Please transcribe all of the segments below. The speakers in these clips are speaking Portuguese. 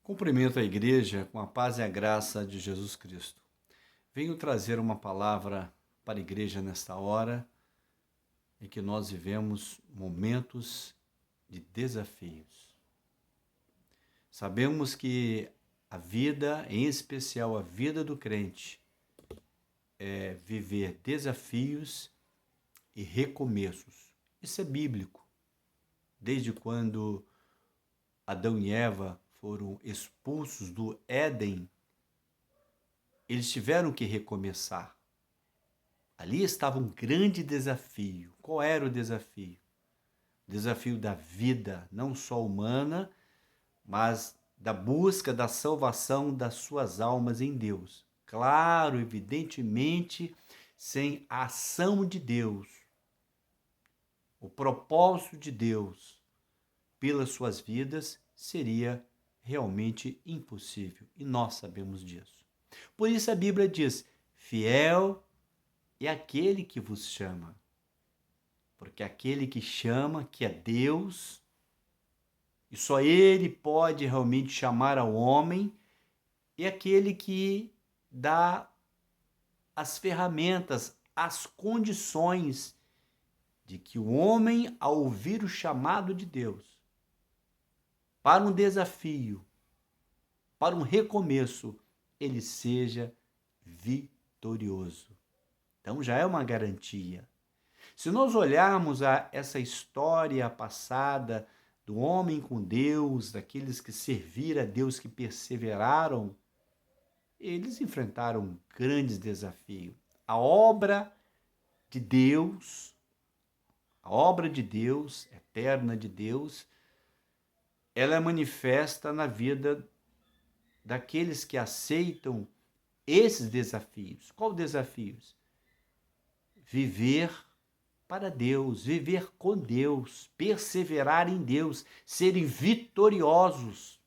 Cumprimento a igreja com a paz e a graça de Jesus Cristo. Venho trazer uma palavra para a igreja nesta hora em que nós vivemos momentos de desafios. Sabemos que a vida, em especial a vida do crente, é viver desafios e recomeços. Isso é bíblico. Desde quando Adão e Eva foram expulsos do Éden, eles tiveram que recomeçar. Ali estava um grande desafio. Qual era o desafio? O desafio da vida, não só humana, mas da busca da salvação das suas almas em Deus. Claro, evidentemente, sem a ação de Deus, o propósito de Deus pelas suas vidas seria realmente impossível. E nós sabemos disso. Por isso a Bíblia diz: fiel é aquele que vos chama. Porque aquele que chama, que é Deus, e só Ele pode realmente chamar ao homem, é aquele que dá as ferramentas, as condições de que o homem, ao ouvir o chamado de Deus, para um desafio, para um recomeço, ele seja vitorioso. Então já é uma garantia. Se nós olharmos essa história passada do homem com Deus, daqueles que serviram a Deus, que perseveraram, eles enfrentaram grandes desafios. A obra de Deus, a obra de Deus, eterna de Deus, ela é manifesta na vida daqueles que aceitam esses desafios. Qual desafios? Viver para Deus, viver com Deus, perseverar em Deus, serem vitoriosos.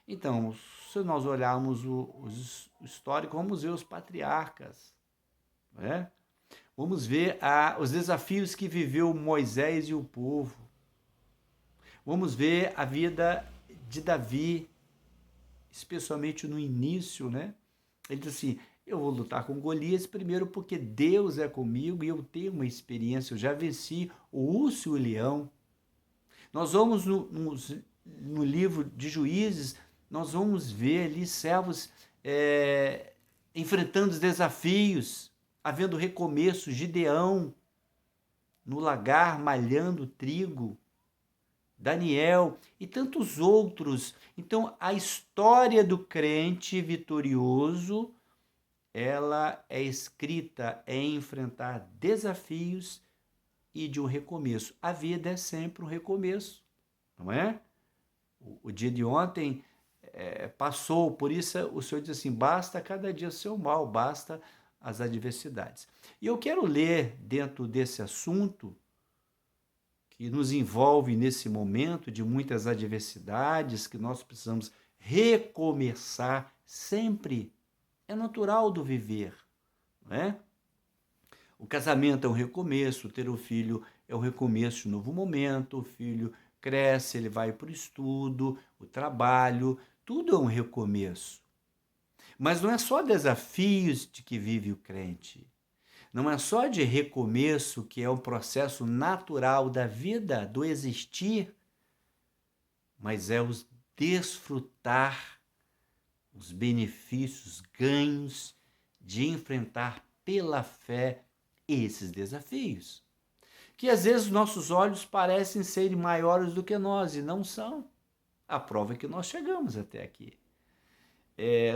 Então, se nós olharmos o histórico, vamos ver os patriarcas, né? Vamos ver os desafios que viveu Moisés e o povo. Vamos ver a vida de Davi, especialmente no início, né? Ele diz assim: eu vou lutar com Golias primeiro porque Deus é comigo e eu tenho uma experiência, eu já venci o urso e o leão. Nós vamos no livro de Juízes, nós vamos ver ali servos enfrentando os desafios, havendo recomeço, Gideão no lagar malhando trigo, Daniel e tantos outros. Então, a história do crente vitorioso, ela é escrita em enfrentar desafios e de um recomeço. A vida é sempre um recomeço, não é? O dia de ontem passou, por isso o Senhor diz assim: basta cada dia o seu mal, basta as adversidades. E eu quero ler dentro desse assunto que nos envolve nesse momento de muitas adversidades, que nós precisamos recomeçar sempre. É natural do viver, não é? O casamento é um recomeço, ter um filho é um recomeço de novo momento, o filho cresce, ele vai para o estudo, o trabalho, tudo é um recomeço. Mas não é só desafios de que vive o crente. Não é só de recomeço, que é um processo natural da vida, do existir, mas é os desfrutar os benefícios, ganhos de enfrentar pela fé esses desafios. Que às vezes nossos olhos parecem serem maiores do que nós e não são. A prova é que nós chegamos até aqui.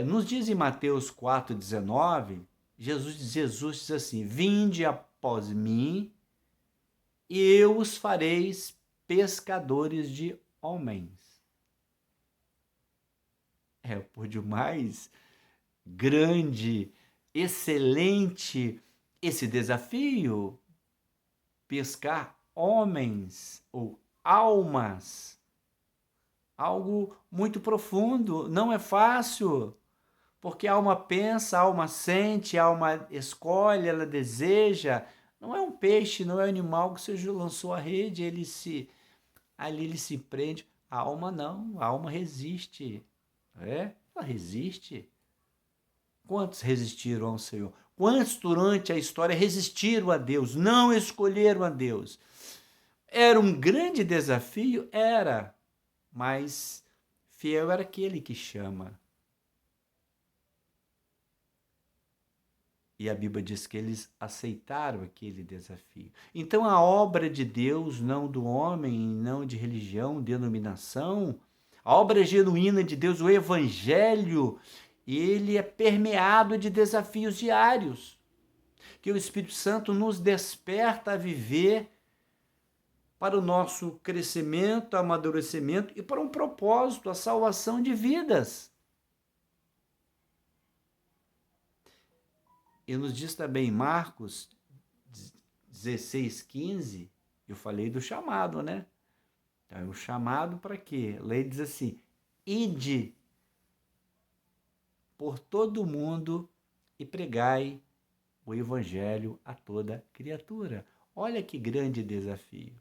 Nos diz em Mateus 4,19, Jesus diz assim: vinde após mim e eu os fareis pescadores de homens. Por demais grande, excelente esse desafio, pescar homens ou almas, algo muito profundo, não é fácil. Porque a alma pensa, a alma sente, a alma escolhe, ela deseja. Não é um peixe, não é um animal que você lançou a rede, ali ele se prende. A alma não, a alma resiste. Ela resiste. Quantos resistiram ao Senhor? Quantos durante a história resistiram a Deus, não escolheram a Deus? Era um grande desafio? Era, mas fiel era aquele que chama. E a Bíblia diz que eles aceitaram aquele desafio. Então a obra de Deus, não do homem, não de religião, denominação, a obra genuína de Deus, o Evangelho, ele é permeado de desafios diários, que o Espírito Santo nos desperta a viver para o nosso crescimento, amadurecimento e para um propósito, a salvação de vidas. E nos diz também Marcos 16:15, eu falei do chamado, né? Então, o chamado para quê? A lei diz assim: ide por todo o mundo e pregai o evangelho a toda criatura. Olha que grande desafio.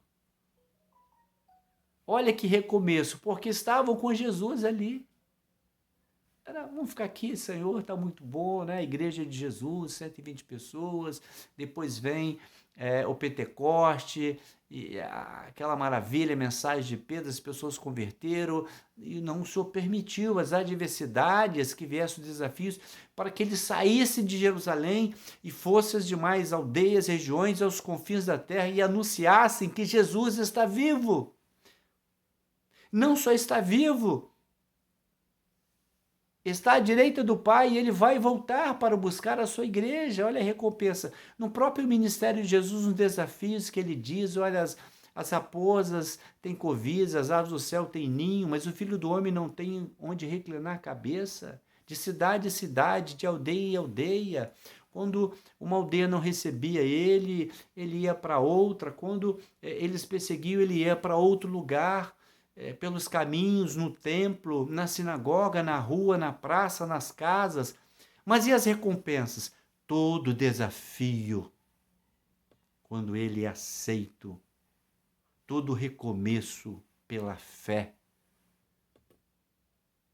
Olha que recomeço, porque estavam com Jesus ali. Vamos ficar aqui, Senhor, está muito bom, né? Igreja de Jesus, 120 pessoas, depois vem o Pentecoste, e aquela maravilha, a mensagem de Pedro, as pessoas converteram, e não o Senhor permitiu as adversidades que viessem os desafios, para que ele saísse de Jerusalém e fosse às demais aldeias, regiões, aos confins da terra e anunciassem que Jesus está vivo. Não só está vivo, está à direita do Pai e ele vai voltar para buscar a sua igreja. Olha a recompensa. No próprio ministério de Jesus, nos desafios que ele diz, olha, as raposas têm covis, as aves do céu têm ninho, mas o Filho do Homem não tem onde reclinar a cabeça. De cidade em cidade, de aldeia em aldeia. Quando uma aldeia não recebia ele, ele ia para outra. Quando eles perseguiam, ele ia para outro lugar. Pelos caminhos, no templo, na sinagoga, na rua, na praça, nas casas. Mas e as recompensas? Todo desafio, quando ele é aceito, todo recomeço pela fé,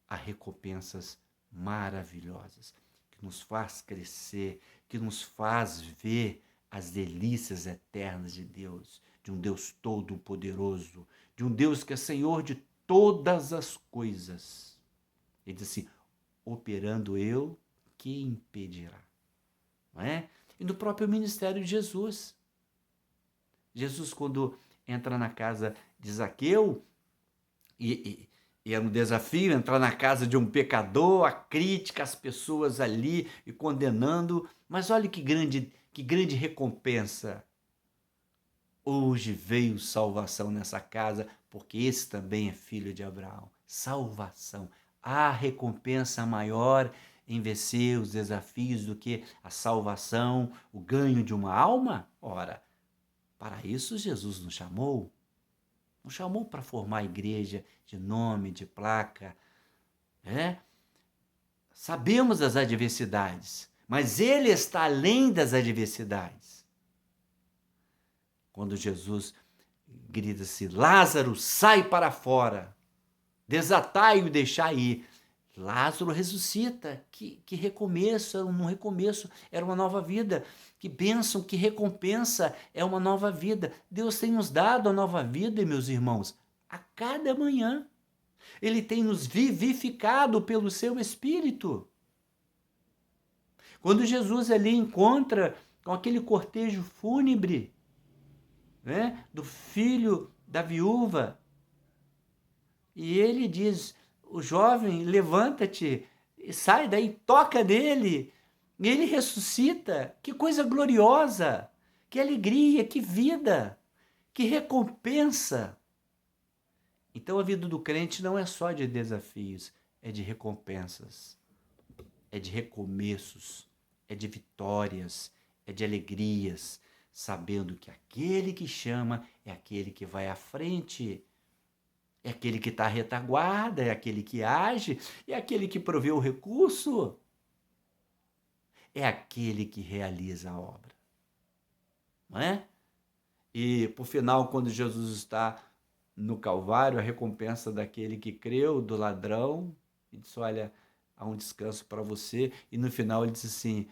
há recompensas maravilhosas, que nos faz crescer, que nos faz ver as delícias eternas de Deus, de um Deus todo-poderoso, de um Deus que é Senhor de todas as coisas. Ele diz assim: operando eu, que impedirá? Não é? E no próprio ministério de Jesus. Jesus, quando entra na casa de Zaqueu, e é um desafio entrar na casa de um pecador, a crítica, as pessoas ali e condenando, mas olha que grande recompensa. Hoje veio salvação nessa casa, porque esse também é filho de Abraão. Salvação. Há recompensa maior em vencer os desafios do que a salvação, o ganho de uma alma? Ora, para isso Jesus nos chamou. Nos chamou para formar a igreja de nome, de placa. Sabemos das adversidades, mas Ele está além das adversidades. Quando Jesus grita-se: Lázaro, sai para fora, desatai-o e deixai ir. Lázaro ressuscita. Que recomeço, era um recomeço, era uma nova vida. Que bênção, que recompensa, é uma nova vida. Deus tem nos dado a nova vida, meus irmãos, a cada manhã. Ele tem nos vivificado pelo seu Espírito. Quando Jesus ali encontra com aquele cortejo fúnebre, do filho da viúva, e ele diz: o jovem, levanta-te, sai daí, toca nele, e ele ressuscita. Que coisa gloriosa, que alegria, que vida, que recompensa. Então a vida do crente não é só de desafios, é de recompensas, é de recomeços, é de vitórias, é de alegrias, sabendo que aquele que chama é aquele que vai à frente, é aquele que está à retaguarda, é aquele que age, é aquele que provê o recurso, é aquele que realiza a obra. Não é? E, por final, quando Jesus está no Calvário, a recompensa daquele que creu, do ladrão, e disse, olha, há um descanso para você. E no final ele disse assim,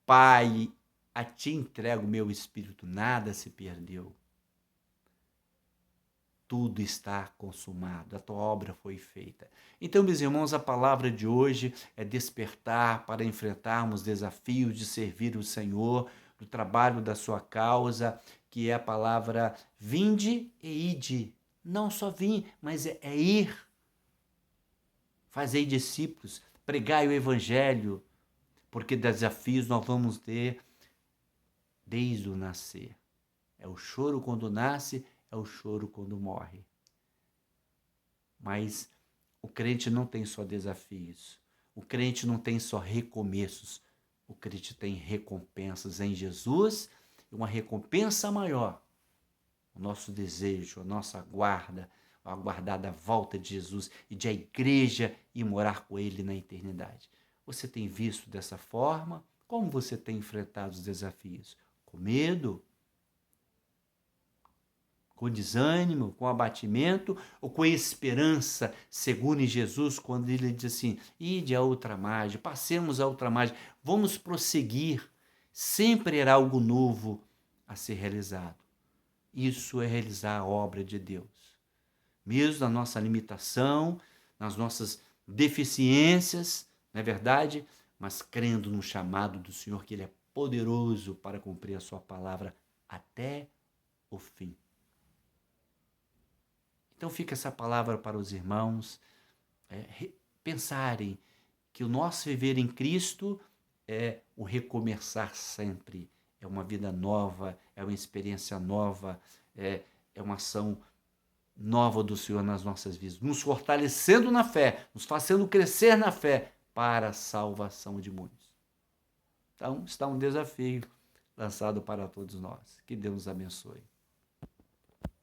Pai, a ti entrego o meu espírito, nada se perdeu. Tudo está consumado, a tua obra foi feita. Então, meus irmãos, a palavra de hoje é despertar para enfrentarmos desafios de servir o Senhor, do trabalho da sua causa, que é a palavra vinde e ide. Não só vim, mas é ir. Fazei discípulos, pregai o evangelho, porque desafios nós vamos ter desde o nascer. É o choro quando nasce, é o choro quando morre. Mas o crente não tem só desafios. O crente não tem só recomeços. O crente tem recompensas em Jesus e uma recompensa maior. O nosso desejo, a nossa guarda, a aguardada volta de Jesus e de a igreja ir morar com ele na eternidade. Você tem visto dessa forma? Como você tem enfrentado os desafios? Com medo? Com desânimo, com abatimento ou com esperança, segundo em Jesus, quando ele diz assim, ide à outra margem, passemos à outra margem, vamos prosseguir, sempre era algo novo a ser realizado. Isso é realizar a obra de Deus. Mesmo na nossa limitação, nas nossas deficiências, não é verdade? Mas crendo no chamado do Senhor, que Ele é poderoso para cumprir a sua palavra até o fim. Então fica essa palavra para os irmãos pensarem que o nosso viver em Cristo é o recomeçar sempre, é uma vida nova, é uma experiência nova, é uma ação nova do Senhor nas nossas vidas, nos fortalecendo na fé, nos fazendo crescer na fé para a salvação de muitos. Então está um desafio lançado para todos nós. Que Deus nos abençoe.